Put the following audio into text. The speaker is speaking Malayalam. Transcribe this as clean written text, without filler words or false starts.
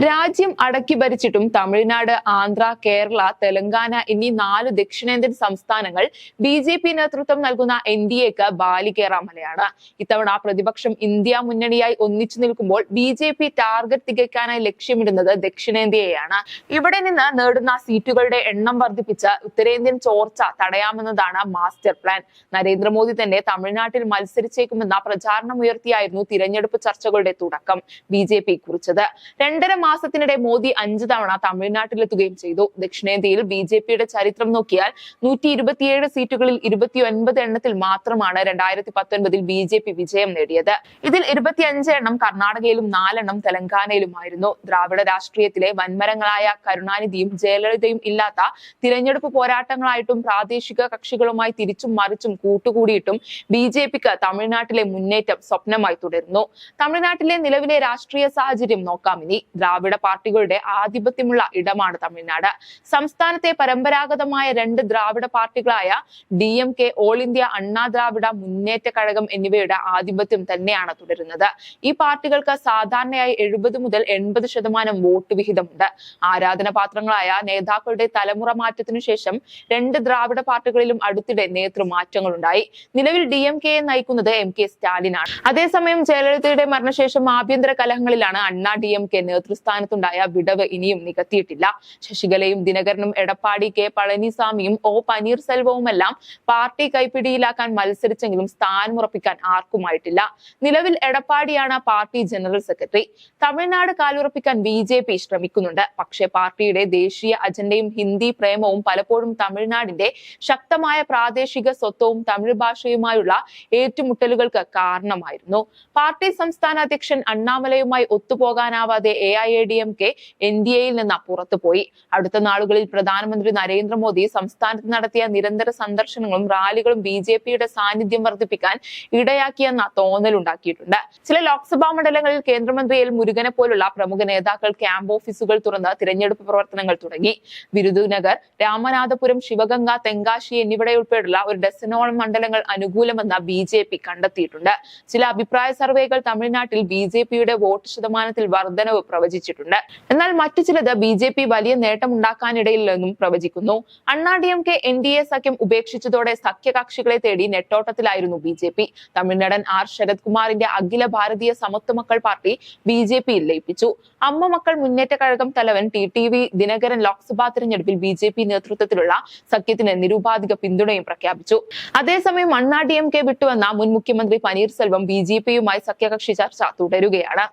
രാജ്യം അടക്കി ഭരിച്ചിട്ടും തമിഴ്നാട്, ആന്ധ്ര, കേരള, തെലങ്കാന എന്നീ 4 ദക്ഷിണേന്ത്യൻ സംസ്ഥാനങ്ങൾ ബി നേതൃത്വം നൽകുന്ന എൻഡിഎക്ക് ബാലികേറാമലയാണ്. ഇത്തവണ പ്രതിപക്ഷം ഇന്ത്യ മുന്നണിയായി ഒന്നിച്ചു നിൽക്കുമ്പോൾ ബി ടാർഗറ്റ് തികയ്ക്കാനായി ലക്ഷ്യമിടുന്നത് ദക്ഷിണേന്ത്യയെയാണ്. ഇവിടെ നിന്ന് നേടുന്ന സീറ്റുകളുടെ എണ്ണം വർദ്ധിപ്പിച്ച് ഉത്തരേന്ത്യൻ ചോർച്ച തടയാമെന്നതാണ് മാസ്റ്റർ പ്ലാൻ. നരേന്ദ്രമോദി തന്നെ തമിഴ്നാട്ടിൽ മത്സരിച്ചേക്കുമെന്ന പ്രചാരണമുയർത്തിയായിരുന്നു തിരഞ്ഞെടുപ്പ് ചർച്ചകളുടെ തുടക്കം ബി കുറിച്ചത്. 2.5 മാസത്തിനിടെ മോദി 5 തവണ തമിഴ്നാട്ടിലെത്തുകയും ചെയ്തു. ദക്ഷിണേന്ത്യയിൽ ബി ചരിത്രം നോക്കിയാൽ 127 സീറ്റുകളിൽ 29 എണ്ണത്തിൽ മാത്രമാണ് 2019 ബി വിജയം നേടിയത്. ഇതിൽ 25 എണ്ണം കർണാടകയിലും 4 എണ്ണം തെലങ്കാനയിലുമായിരുന്നു. ദ്രാവിഡ രാഷ്ട്രീയത്തിലെ വൻമരങ്ങളായ കരുണാനിധിയും ജയലളിതയും ഇല്ലാത്ത തിരഞ്ഞെടുപ്പ് പോരാട്ടങ്ങളായിട്ടും പ്രാദേശിക കക്ഷികളുമായി തിരിച്ചും മറിച്ചും കൂട്ടുകൂടിയിട്ടും ബി തമിഴ്നാട്ടിലെ മുന്നേറ്റം സ്വപ്നമായി തുടരുന്നു. തമിഴ്നാട്ടിലെ നിലവിലെ രാഷ്ട്രീയ സാഹചര്യം നോക്കാം ഇനി. ദ്രാവിഡ പാർട്ടികളുടെ ആധിപത്യമുള്ള ഇടമാണ് തമിഴ്നാട്. സംസ്ഥാനത്തെ പരമ്പരാഗതമായ 2 ദ്രാവിഡ പാർട്ടികളായ DMK, ഓൾ ഇന്ത്യ അണ്ണാ ദ്രാവിഡ മുന്നേറ്റ കഴകം എന്നിവയുടെ ആധിപത്യം തന്നെയാണ് തുടരുന്നത്. ഈ പാർട്ടികൾക്ക് സാധാരണയായി 70 മുതൽ 80% വോട്ട് വിഹിതമുണ്ട്. ആരാധനപാത്രങ്ങളായ നേതാക്കളുടെ തലമുറ മാറ്റത്തിനു ശേഷം 2 ദ്രാവിഡ പാർട്ടികളിലും അടുത്തിടെ നേതൃമാറ്റങ്ങളുണ്ടായി. നിലവിൽ DMK നയിക്കുന്നത് MK സ്റ്റാലിനാണ്. അതേസമയം ജയലളിതയുടെ മരണശേഷം ആഭ്യന്തര കലഹങ്ങളിലാണ് അണ്ണാ DMK നേതൃസ്ഥാനത്തുണ്ടായ വിടവ് ഇനിയും നികത്തിയിട്ടില്ല. ശശികലയും ദിനകരനും എടപ്പാടി K പളനിസ്വാമിയും O പനീർസെൽവവുമെല്ലാം പാർട്ടി കൈപ്പിടിയിലാക്കാൻ മത്സരിച്ചെങ്കിലും സ്ഥാനമുറപ്പിക്കാൻ ആർക്കുമായിട്ടില്ല. നിലവിൽ എടപ്പാടിയാണ് പാർട്ടി ജനറൽ സെക്രട്ടറി. തമിഴ്നാട് കാലുറപ്പിക്കാൻ ബി ശ്രമിക്കുന്നുണ്ട്. പക്ഷേ പാർട്ടിയുടെ ദേശീയ അജണ്ടയും ഹിന്ദി പ്രേമവും പലപ്പോഴും തമിഴ്നാടിന്റെ ശക്തമായ പ്രാദേശിക സ്വത്വവും തമിഴ് ഭാഷയുമായുള്ള ഏറ്റുമുട്ടലുകൾക്ക് കാരണമായിരുന്നു. പാർട്ടി സംസ്ഥാന അധ്യക്ഷൻ അണ്ണാമലയുമായി ഒത്തുപോകാനാവാതെ AIADMK NDAയിൽ നിന്ന് പുറത്തുപോയി. അടുത്ത നാളുകളിൽ പ്രധാനമന്ത്രി നരേന്ദ്രമോദി സംസ്ഥാനത്ത് നടത്തിയ നിരന്തര സന്ദർശനങ്ങളും റാലികളും ബിജെപിയുടെ സാന്നിധ്യം വർദ്ധിപ്പിക്കാൻ ഇടയാക്കിയെന്ന തോന്നലുണ്ടാക്കിയിട്ടുണ്ട്. ചില ലോക്സഭാ മണ്ഡലങ്ങളിൽ കേന്ദ്രമന്ത്രി എൽ മുരുകനെ പോലുള്ള പ്രമുഖ നേതാക്കൾ ക്യാമ്പ് ഓഫീസുകൾ തുറന്ന് തിരഞ്ഞെടുപ്പ് പ്രവർത്തനങ്ങൾ തുടങ്ങി. വിരുദുനഗർ, രാമനാഥപുരം, ശിവഗംഗ, തെങ്കാശി എന്നിവിടെയുൾപ്പെടെയുള്ള ഒരു ഡസനോളം മണ്ഡലങ്ങൾ അനുകൂലമെന്ന് ബി കണ്ടെത്തിയിട്ടുണ്ട്. ചില അഭിപ്രായ സർവേകൾ തമിഴ്നാട്ടിൽ ബിജെപിയുടെ വോട്ട് ശതമാനത്തിൽ വർധനവ് പ്രവചിച്ചിട്ടുണ്ട്. എന്നാൽ മറ്റു ചിലത് ബി വലിയ നേട്ടമുണ്ടാക്കാനിടയില്ലെന്നും പ്രവചിക്കുന്നു. അണ്ണാ DMK NDA സഖ്യം ഉപേക്ഷിച്ചതോടെ സഖ്യകക്ഷികളെ തേടി നെട്ടോട്ടത്തിലായിരുന്നു ബി. തമിഴ്നടൻ R ശരത് കുമാറിന്റെ അഖില ഭാരതീയ സമത്വ മക്കൾ പാർട്ടി ബിജെപിയിൽ ലയിപ്പിച്ചു. അമ്മ മക്കൾ മുന്നേറ്റ കഴകം തലവൻ TTV ദിനകരൻ ലോക്സഭാ തിരഞ്ഞെടുപ്പിൽ ബി നേതൃത്വത്തിലുള്ള സഖ്യത്തിന് നിരുപാധിക പിന്തുണയും പ്രഖ്യാപിച്ചു. അതേസമയം അണ്ണാ DMK വിട്ടുവന്ന മുൻ മുഖ്യമന്ത്രി പനീർസെൽവം ബി സഖ്യകക്ഷി ചർച്ച തുടരുകയാണ്.